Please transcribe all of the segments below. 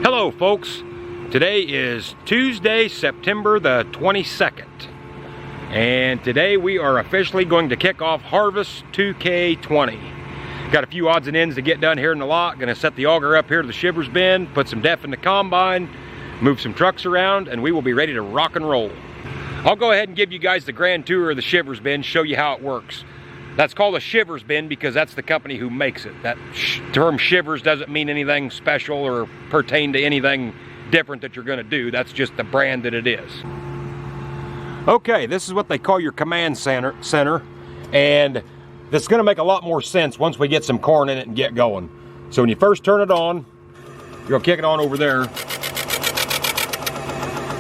Hello folks, today is Tuesday, September the 22nd, and today we are officially going to kick off Harvest 2K20. Got a few odds and ends to get done here in the lot. Gonna set the auger up here to the shivvers bin, put some def in the combine, move some trucks around, and we will be ready to rock and roll. I'll go ahead and give you guys the grand tour of the shivvers bin, show you how it works. That's called a shivvers bin because that's the company who makes it. That term shivvers doesn't mean anything special or pertain to anything different that you're gonna do. That's just the brand that it is. Okay, this is what they call your command center, and this is gonna make a lot more sense once we get some corn in it and get going. So when you first turn it on, you're gonna kick it on over there.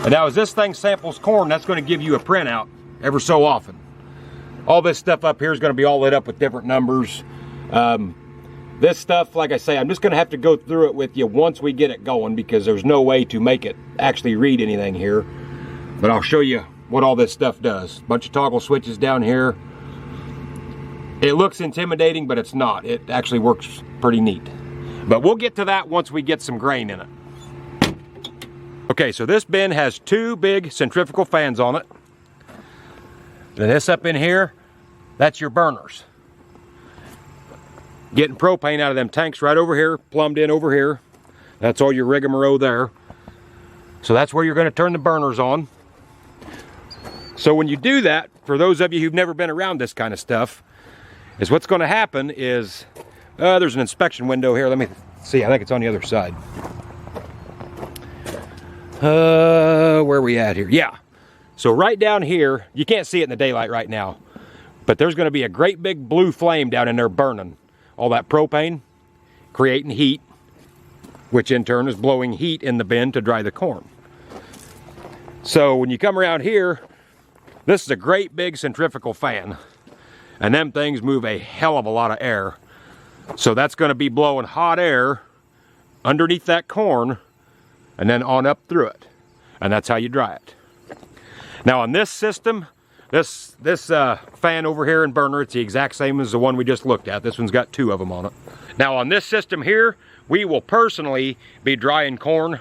And now as this thing samples corn, that's gonna give you a printout every so often. All this stuff up here is going to be all lit up with different numbers. This stuff, like I say, I'm just going to have to go through it with you once we get it going because there's no way to make it actually read anything here. But I'll show you what all this stuff does. Bunch of toggle switches down here. It looks intimidating, but it's not. It actually works pretty neat. But we'll get to that once we get some grain in it. Okay, so this bin has two big centrifugal fans on it. And this up in here, that's your burners. Getting propane out of them tanks right over here, plumbed in over here. That's all your rigmarole there. So that's where you're going to turn the burners on. So when you do that, for those of you who've never been around this kind of stuff, is what's going to happen is, there's an inspection window here. Let me see, I think it's on the other side. Where are we at here? Yeah. So right down here, you can't see it in the daylight right now, but there's going to be a great big blue flame down in there burning. All that propane, creating heat, which in turn is blowing heat in the bin to dry the corn. So when you come around here, this is a great big centrifugal fan, and them things move a hell of a lot of air. So that's going to be blowing hot air underneath that corn and then on up through it. And that's how you dry it. Now on this system, this fan over here and burner, it's the exact same as the one we just looked at. This one's got two of them on it. Now on this system here, we will personally be drying corn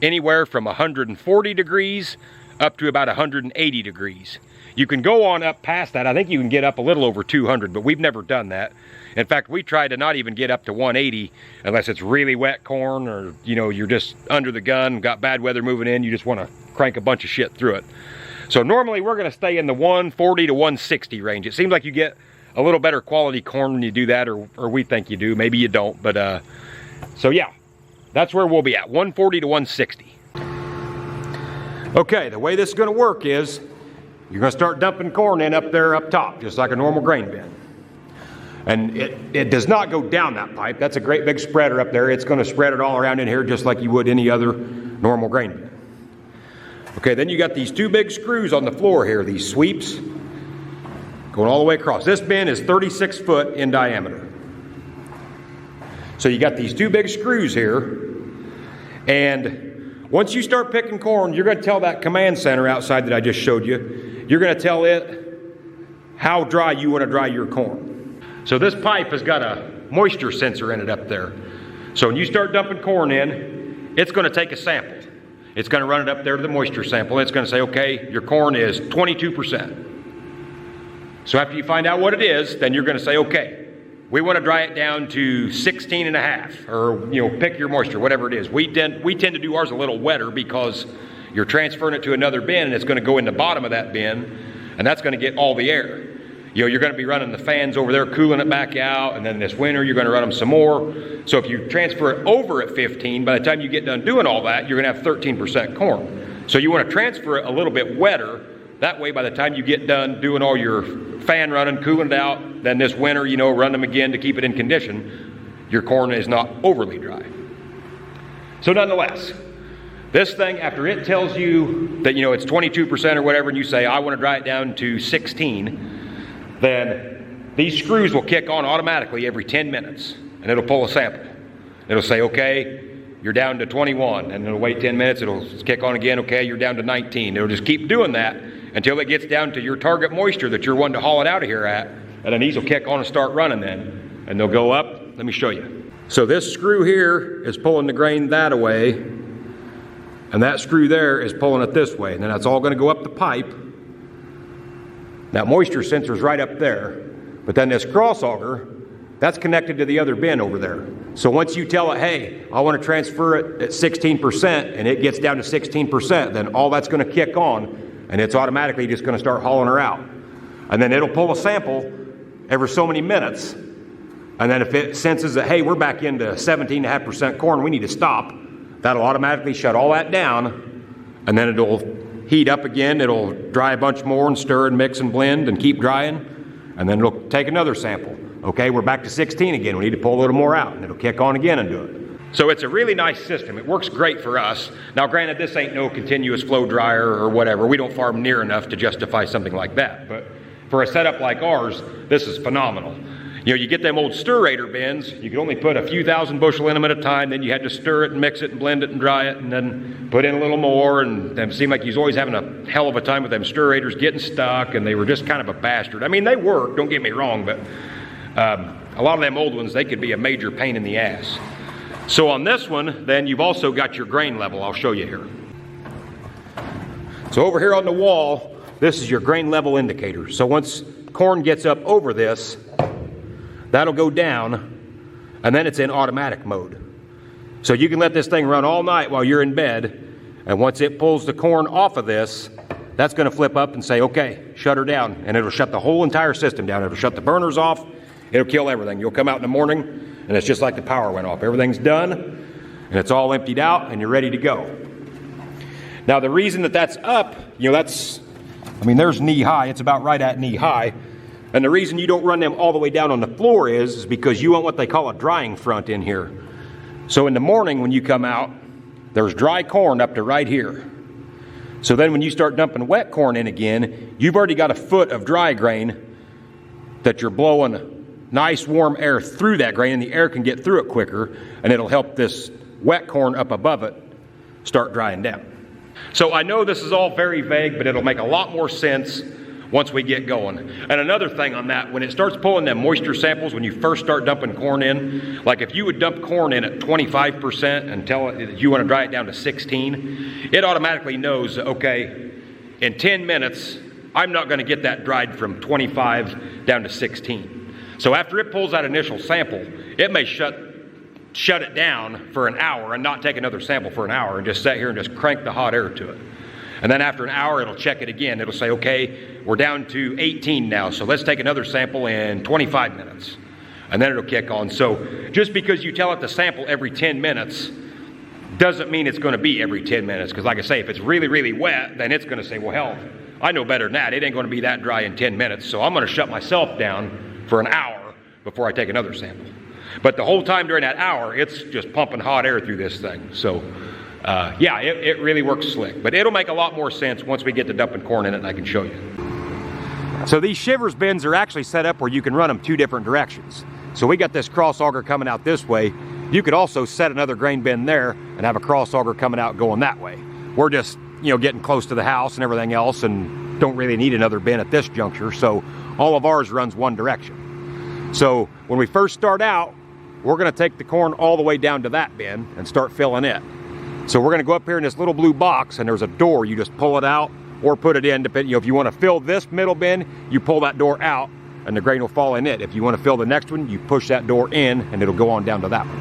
anywhere from 140 degrees up to about 180 degrees. You can go on up past that. I think you can get up a little over 200, but we've never done that. In fact, we try to not even get up to 180 unless it's really wet corn or, you know, you're just under the gun, got bad weather moving in, you just want to crank a bunch of shit through it. So normally we're going to stay in the 140 to 160 range. It seems like you get a little better quality corn when you do that, or we think you do. Maybe you don't, but so yeah, that's where we'll be at, 140 to 160. Okay, the way this is going to work is you're going to start dumping corn in up there up top, just like a normal grain bin. And it does not go down that pipe. That's a great big spreader up there. It's going to spread it all around in here just like you would any other normal grain bin. Okay, then you got these two big screws on the floor here, these sweeps, going all the way across. This bin is 36 foot in diameter. So you got these two big screws here, and once you start picking corn, you're going to tell that command center outside that I just showed you, you're going to tell it how dry you want to dry your corn. So this pipe has got a moisture sensor in it up there. So when you start dumping corn in, it's going to take a sample. It's going to run it up there to the moisture sample. It's going to say, okay, your corn is 22%. So after you find out what it is, then you're going to say, okay, we want to dry it down to 16.5, or, you know, pick your moisture, whatever it is. We tend to do ours a little wetter because you're transferring it to another bin and it's going to go in the bottom of that bin, and that's going to get all the air. You know, you're going to be running the fans over there, cooling it back out, and then this winter you're going to run them some more. So if you transfer it over at 15, by the time you get done doing all that, you're going to have 13% corn. So you want to transfer it a little bit wetter. That way, by the time you get done doing all your fan running, cooling it out, then this winter, you know, run them again to keep it in condition, your corn is not overly dry. So nonetheless, this thing, after it tells you that, you know, it's 22% or whatever, and you say, I want to dry it down to 16, then these screws will kick on automatically every 10 minutes, and it'll pull a sample. It'll say, okay, you're down to 21, and it'll wait 10 minutes, it'll kick on again, okay, you're down to 19. It'll just keep doing that until it gets down to your target moisture that you're wanting to haul it out of here at, and then these will kick on and start running then, and they'll go up. Let me show you. So this screw here is pulling the grain that way, and that screw there is pulling it this way, and then that's all going to go up the pipe. That moisture sensor's right up there, but then this cross auger, that's connected to the other bin over there. So once you tell it, hey, I want to transfer it at 16%, and it gets down to 16%, then all that's going to kick on, and it's automatically just going to start hauling her out. And then it'll pull a sample every so many minutes. And then if it senses that, hey, we're back into 17.5% corn, we need to stop, that'll automatically shut all that down, and then it'll heat up again, it'll dry a bunch more and stir and mix and blend and keep drying, and then it'll take another sample. Okay, we're back to 16 again, we need to pull a little more out, and it'll kick on again and do it. So it's a really nice system. It works great for us. Now granted, this ain't no continuous flow dryer or whatever. We don't farm near enough to justify something like that, but for a setup like ours, this is phenomenal. You know, you get them old stirrator bins, you can only put a few thousand bushel in them at a time, then you had to stir it and mix it and blend it and dry it and then put in a little more, and it seemed like you was always having a hell of a time with them stirrators getting stuck, and they were just kind of a bastard. I mean, they work, don't get me wrong, but a lot of them old ones, they could be a major pain in the ass. So on this one, then you've also got your grain level. I'll show you here. So over here on the wall, this is your grain level indicator. So once corn gets up over this, that'll go down, and then it's in automatic mode. So you can let this thing run all night while you're in bed, and once it pulls the corn off of this, that's going to flip up and say, okay, shut her down, and it'll shut the whole entire system down. It'll shut the burners off, it'll kill everything. You'll come out in the morning, and it's just like the power went off. Everything's done, and it's all emptied out, and you're ready to go. Now the reason that that's up, you know, there's knee high, it's about right at knee high. And the reason you don't run them all the way down on the floor is because you want what they call a drying front in here. So in the morning when you come out, there's dry corn up to right here. So then when you start dumping wet corn in again, you've already got a foot of dry grain that you're blowing nice warm air through that grain, and the air can get through it quicker, and it'll help this wet corn up above it start drying down. So I know this is all very vague, but it'll make a lot more sense once we get going. And another thing on that, when it starts pulling them moisture samples, when you first start dumping corn in, like if you would dump corn in at 25% and tell it that you want to dry it down to 16, it automatically knows, okay, in 10 minutes, I'm not going to get that dried from 25 down to 16. So after it pulls that initial sample, it may shut it down for an hour and not take another sample for an hour and just sit here and just crank the hot air to it. And then after an hour, it'll check it again. It'll say, okay, we're down to 18 now, so let's take another sample in 25 minutes. And then it'll kick on. So just because you tell it to sample every 10 minutes doesn't mean it's going to be every 10 minutes. Because like I say, if it's really, really wet, then it's going to say, well, hell, I know better than that. It ain't going to be that dry in 10 minutes. So I'm going to shut myself down for an hour before I take another sample. But the whole time during that hour, it's just pumping hot air through this thing. So yeah, it really works slick. But it'll make a lot more sense once we get to dumping corn in it, and I can show you. So these shivvers bins are actually set up where you can run them two different directions. So we got this cross auger coming out this way. You could also set another grain bin there and have a cross auger coming out going that way. We're just, you know, getting close to the house and everything else and don't really need another bin at this juncture. So all of ours runs one direction. So when we first start out, we're going to take the corn all the way down to that bin and start filling it. So we're going to go up here in this little blue box, and there's a door. You just pull it out or put it in. Depending, you know, if you want to fill this middle bin, you pull that door out and the grain will fall in it. If you want to fill the next one, you push that door in and it'll go on down to that one.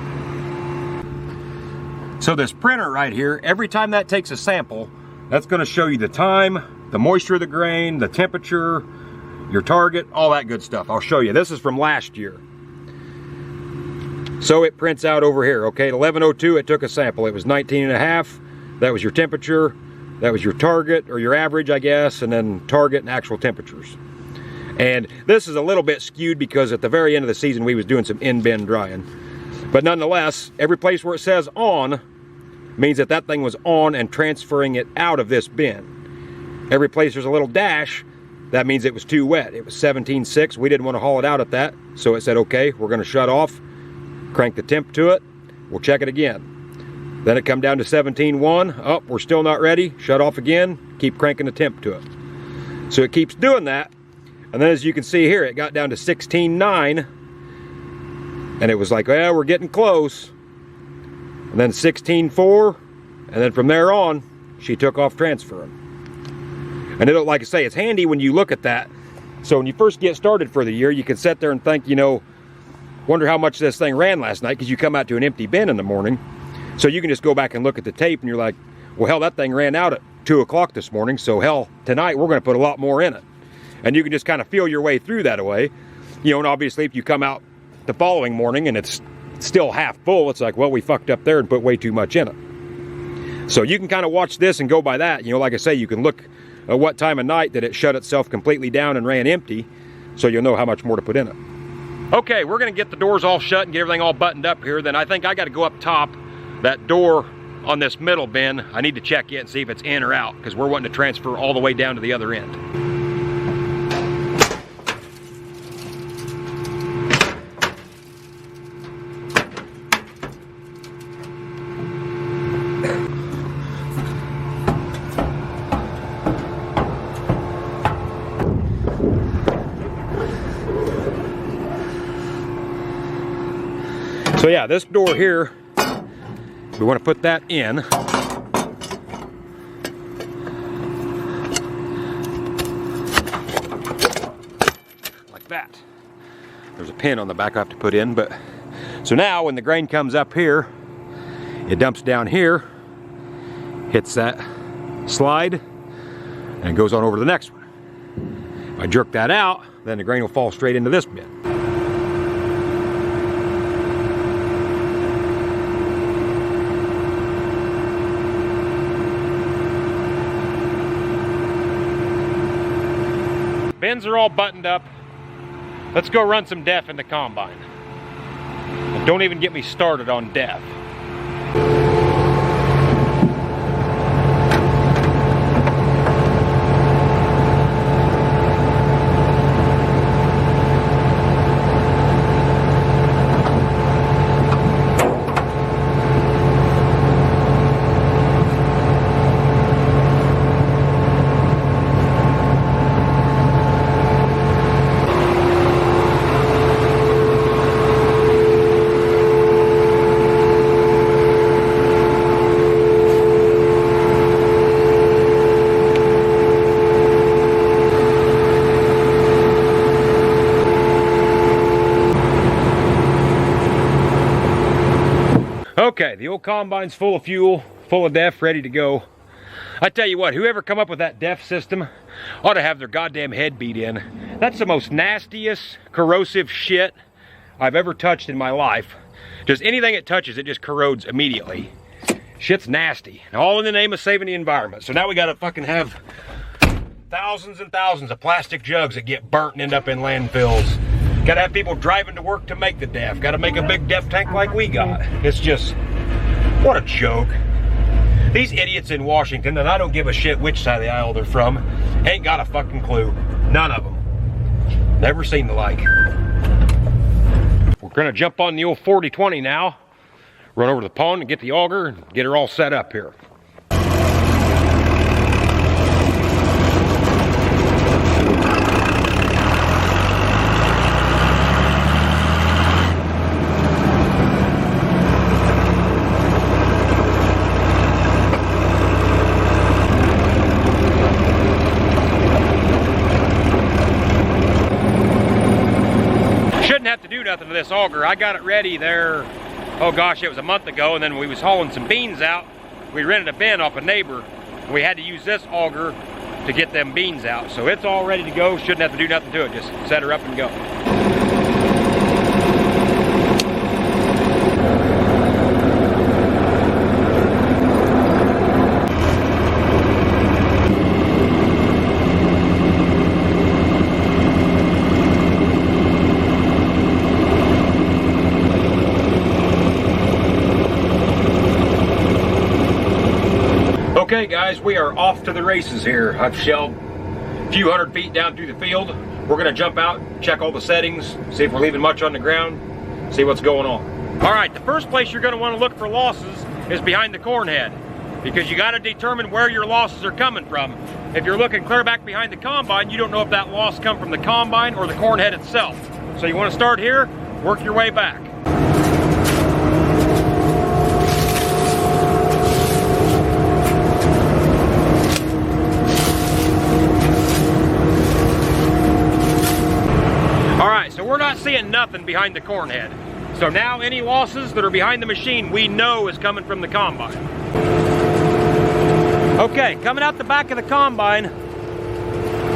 So this printer right here, every time that takes a sample, that's going to show you the time, the moisture of the grain, the temperature, your target, all that good stuff. I'll show you. This is from last year. So it prints out over here, okay, at 11:02 it took a sample. It was 19.5, that was your temperature, that was your target, or your average, I guess, and then target and actual temperatures. And this is a little bit skewed because at the very end of the season we was doing some in-bin drying. But nonetheless, every place where it says on means that that thing was on and transferring it out of this bin. Every place there's a little dash, that means it was too wet. It was 17.6, we didn't want to haul it out at that, so it said, okay, we're gonna shut off, crank the temp to it, we'll check it again. Then it come down to 17.1. Oh, we're still not ready. Shut off again. Keep cranking the temp to it. So it keeps doing that. And then as you can see here, it got down to 16.9. And it was like, well, we're getting close. And then 16.4. And then from there on, she took off transferring. And it'll, like I say, it's handy when you look at that. So when you first get started for the year, you can sit there and think, you know, wonder how much this thing ran last night, because you come out to an empty bin in the morning. So you can just go back and look at the tape and you're like, well, hell, that thing ran out at 2 o'clock this morning. So hell, tonight we're going to put a lot more in it. And you can just kind of feel your way through that away. You know, and obviously if you come out the following morning and it's still half full, it's like, well, we fucked up there and put way too much in it. So you can kind of watch this and go by that. You know, like I say, you can look at what time of night that it shut itself completely down and ran empty, so you'll know how much more to put in it. Okay, we're gonna get the doors all shut and get everything all buttoned up here. Then I think I gotta go up top. That door on this middle bin, I need to check it and see if it's in or out, because we're wanting to transfer all the way down to the other end. So yeah, this door here, we want to put that in. Like that. There's a pin on the back I have to put in, but so now when the grain comes up here, it dumps down here, hits that slide, and goes on over to the next one. If I jerk that out, then the grain will fall straight into this bin. Bins are all buttoned up. Let's go run some def in the combine. And don't even get me started on def. Okay, the old combine's full of fuel, full of def, ready to go. I tell you what, whoever come up with that def system ought to have their goddamn head beat in. That's the most nastiest, corrosive shit I've ever touched in my life. Just anything it touches, it just corrodes immediately. Shit's nasty, and all in the name of saving the environment. So now we gotta fucking have thousands and thousands of plastic jugs that get burnt and end up in landfills. Gotta have people driving to work to make the def. Gotta make a big def tank like we got. It's just, what a joke. These idiots in Washington, and I don't give a shit which side of the aisle they're from, ain't got a fucking clue. None of them. Never seen the like. We're gonna jump on the old 40-20 now, run over to the pond and get the auger and get her all set up here. Have to do nothing to this auger. I got it ready there, oh gosh, it was a month ago, and then we was hauling some beans out. We rented a bin off a neighbor. We had to use this auger to get them beans out. So it's all ready to go. Shouldn't have to do nothing to it. Just set her up and go. Okay guys, we are off to the races here. I've shelled a few hundred feet down through the field. We're gonna jump out, check all the settings, see if we're leaving much on the ground, see what's going on. All right, the first place you're going to want to look for losses is behind the corn head, because you got to determine where your losses are coming from. If you're looking clear back behind the combine, you don't know if that loss come from the combine or the corn head itself. So you want to start here, work your way back. All right, so we're not seeing nothing behind the corn head. So now any losses that are behind the machine, we know is coming from the combine. Okay, coming out the back of the combine,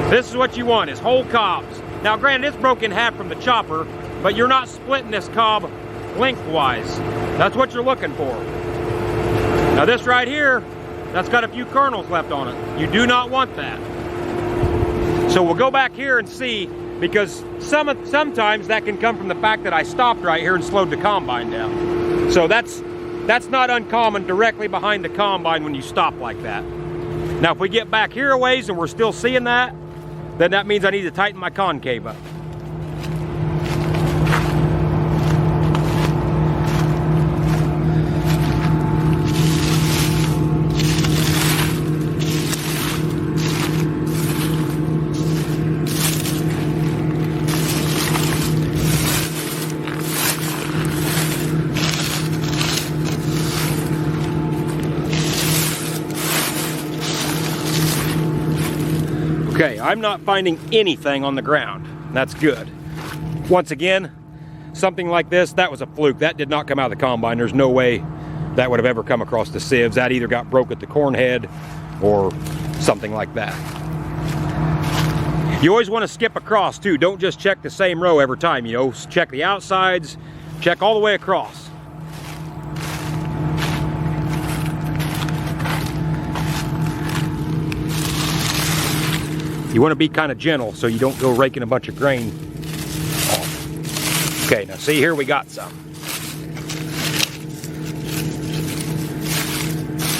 this is what you want, is whole cobs. Now granted, it's broken in half from the chopper, but you're not splitting this cob lengthwise. That's what you're looking for. Now this right here, that's got a few kernels left on it. You do not want that. So we'll go back here and see, because sometimes that can come from the fact that I stopped right here and slowed the combine down. So that's not uncommon directly behind the combine when you stop like that. Now if we get back here a ways and we're still seeing that, then that means I need to tighten my concave up. Okay, I'm not finding anything on the ground. That's good. Once again, something like this, that was a fluke. That did not come out of the combine. There's no way that would have ever come across the sieves. That either got broke at the corn head or something like that. You always want to skip across too. Don't just check the same row every time, you know. Check the outsides, check all the way across. You want to be kind of gentle so you don't go raking a bunch of grain off. Okay, now see here we got some.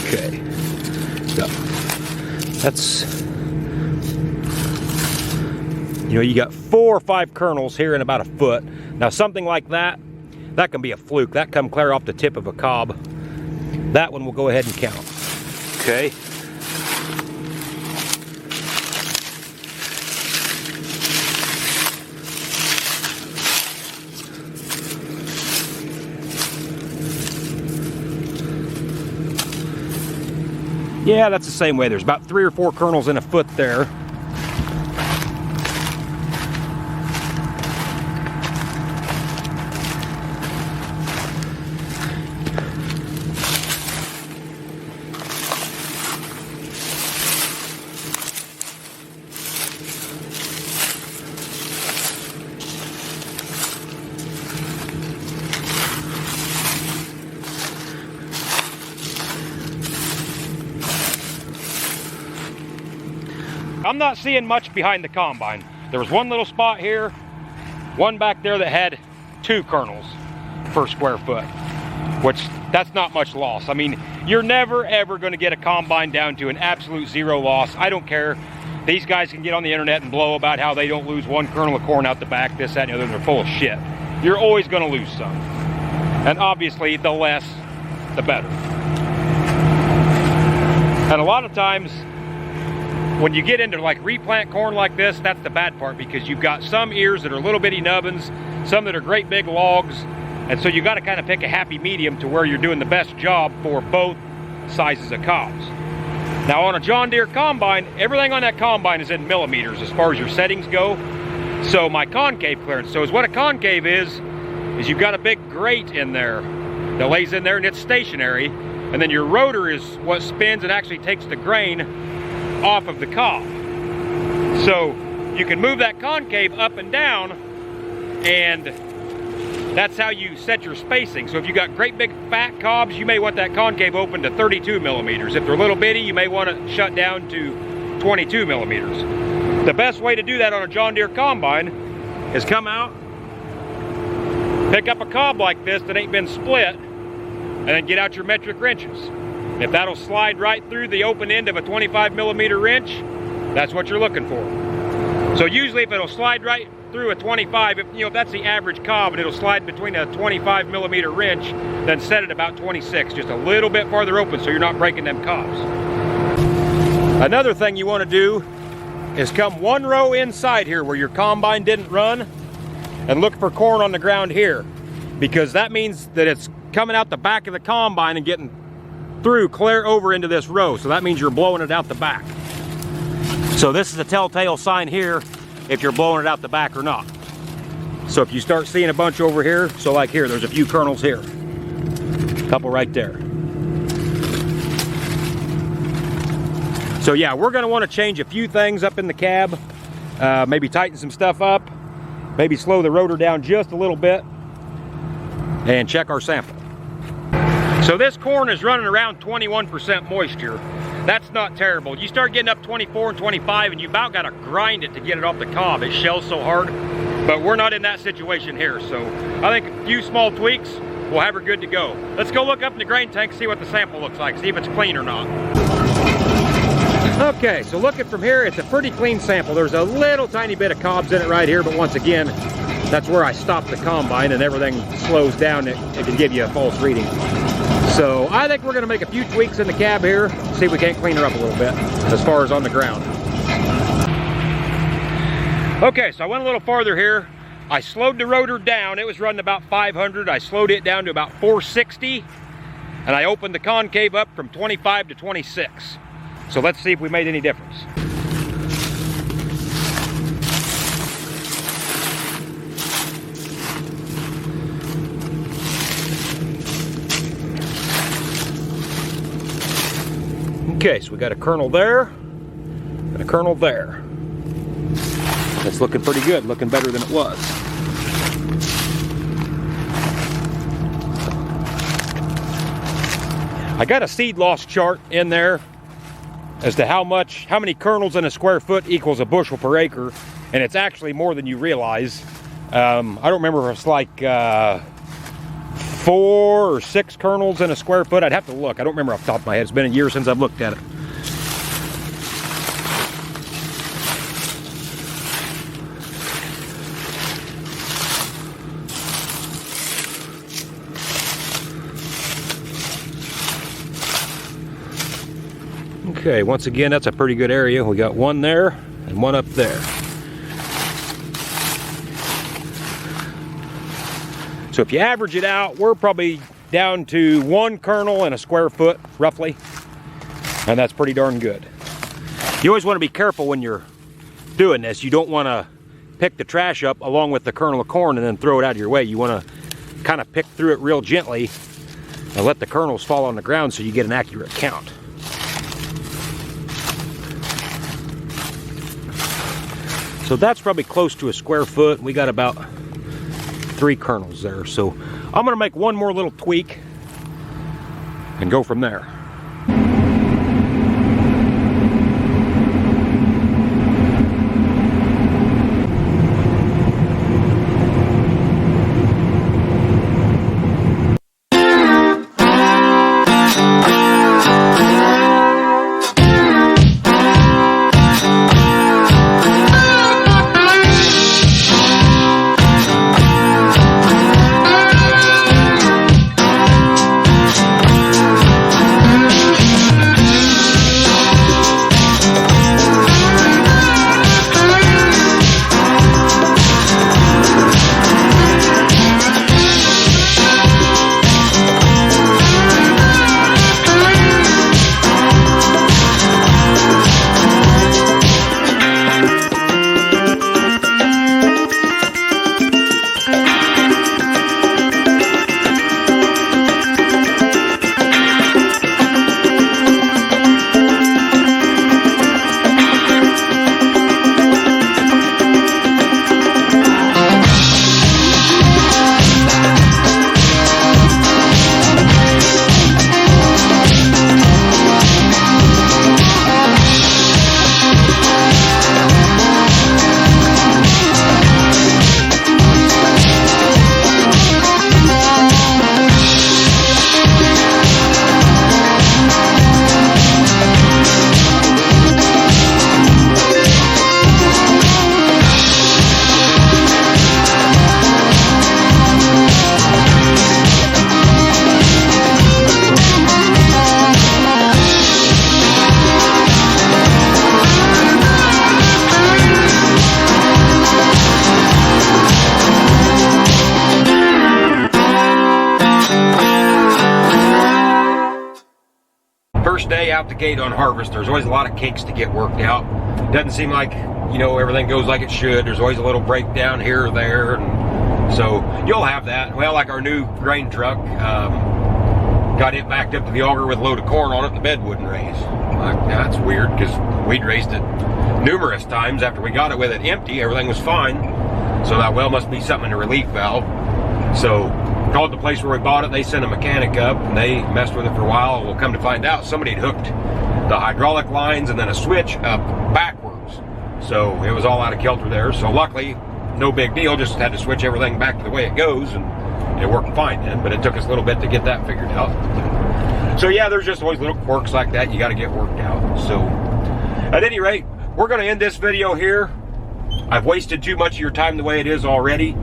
Okay, so that's, you know, you got 4 or 5 kernels here in about a foot. Now something like that, that can be a fluke. That come clear off the tip of a cob. That one we'll go ahead and count. Okay. Yeah, that's the same way. There's about 3 or 4 kernels in a foot there. I'm not seeing much behind the combine. There was one little spot here, one back there that had 2 kernels per square foot, which that's not much loss. I mean, you're never ever going to get a combine down to an absolute 0 loss. I don't care. These guys can get on the internet and blow about how they don't lose 1 kernel of corn out the back, this, that, and the other. They're full of shit. You're always going to lose some. And obviously, the less, the better. And a lot of times, when you get into like replant corn like this, that's the bad part, because you've got some ears that are little bitty nubbins, some that are great big logs, and so you got to kind of pick a happy medium to where you're doing the best job for both sizes of cobs. Now on a John Deere combine, everything on that combine is in millimeters as far as your settings go. So my concave clearance, so is what a concave is you've got a big grate in there that lays in there and it's stationary, and then your rotor is what spins and actually takes the grain off of the cob. So you can move that concave up and down, and that's how you set your spacing. So if you got great big fat cobs, you may want that concave open to 32 millimeters. If they're little bitty, you may want to shut down to 22 millimeters. The best way to do that on a John Deere combine is come out, pick up a cob like this that ain't been split, and then get out your metric wrenches. If that'll slide right through the open end of a 25 millimeter wrench, that's what you're looking for. So usually if it'll slide right through a 25, if that's the average cob, and it'll slide between a 25 millimeter wrench, then set it about 26, just a little bit farther open so you're not breaking them cobs. Another thing you want to do is come one row inside here where your combine didn't run and look for corn on the ground here, because that means that it's coming out the back of the combine and getting through clear over into this row. So that means you're blowing it out the back. So this is a telltale sign here if you're blowing it out the back or not. So if you start seeing a bunch over here, so like here, there's a few kernels here. A couple right there. So yeah, we're gonna wanna change a few things up in the cab. Maybe tighten some stuff up. Maybe slow the rotor down just a little bit. And check our sample. So this corn is running around 21% moisture. That's not terrible. You start getting up 24 and 25 and you about gotta grind it to get it off the cob. It shells so hard, but we're not in that situation here. So I think a few small tweaks will have her good to go. Let's go look up in the grain tank, see what the sample looks like, see if it's clean or not. Okay, so looking from here, it's a pretty clean sample. There's a little tiny bit of cobs in it right here, but once again, that's where I stop the combine and everything slows down. It can give you a false reading. So I think we're gonna make a few tweaks in the cab here, see if we can't clean her up a little bit as far as on the ground. Okay, so I went a little farther here. I slowed the rotor down. It was running about 500. I slowed it down to about 460, and I opened the concave up from 25 to 26. So let's see if we made any difference. Okay, so we got a kernel there and a kernel there. That's looking pretty good, looking better than it was. I got a seed loss chart in there as to how many kernels in a square foot equals a bushel per acre, and it's actually more than you realize. I don't remember if it's like 4 or 6 kernels in a square foot. I'd have to look. I don't remember off the top of my head. It's been a year since I've looked at it. Okay, once again, that's a pretty good area. We got one there and one up there. So if you average it out, we're probably down to 1 kernel in a square foot, roughly. And that's pretty darn good. You always want to be careful when you're doing this. You don't want to pick the trash up along with the kernel of corn and then throw it out of your way. You want to kind of pick through it real gently and let the kernels fall on the ground so you get an accurate count. So that's probably close to a square foot. We got about 3 kernels there. So I'm gonna make one more little tweak and go from there. day out the gate on harvest, there's always a lot of kinks to get worked out. Doesn't seem like, you know, everything goes like it should. There's always a little breakdown here or there, and so you'll have that. Well, like our new grain truck, got it backed up to the auger with a load of corn on it, and the bed wouldn't raise. Like, that's weird, because we'd raised it numerous times after we got it with it empty. Everything was fine. So that, well, must be something in the relief valve. So called the place where we bought it. They sent a mechanic up, and they messed with it for a while. We'll come to find out somebody had hooked the hydraulic lines and then a switch up backwards. So it was all out of kilter there. So luckily, no big deal. Just had to switch everything back to the way it goes, and it worked fine then. But it took us a little bit to get that figured out. So yeah, there's just always little quirks like that you got to get worked out. So at any rate, we're going to end this video here. I've wasted too much of your time the way it is already.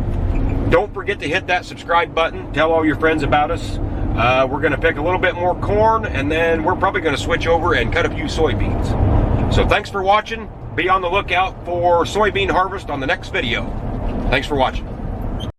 Don't forget to hit that subscribe button. Tell all your friends about us. We're going to pick a little bit more corn, and then we're probably going to switch over and cut a few soybeans. So thanks for watching. Be on the lookout for soybean harvest on the next video. Thanks for watching.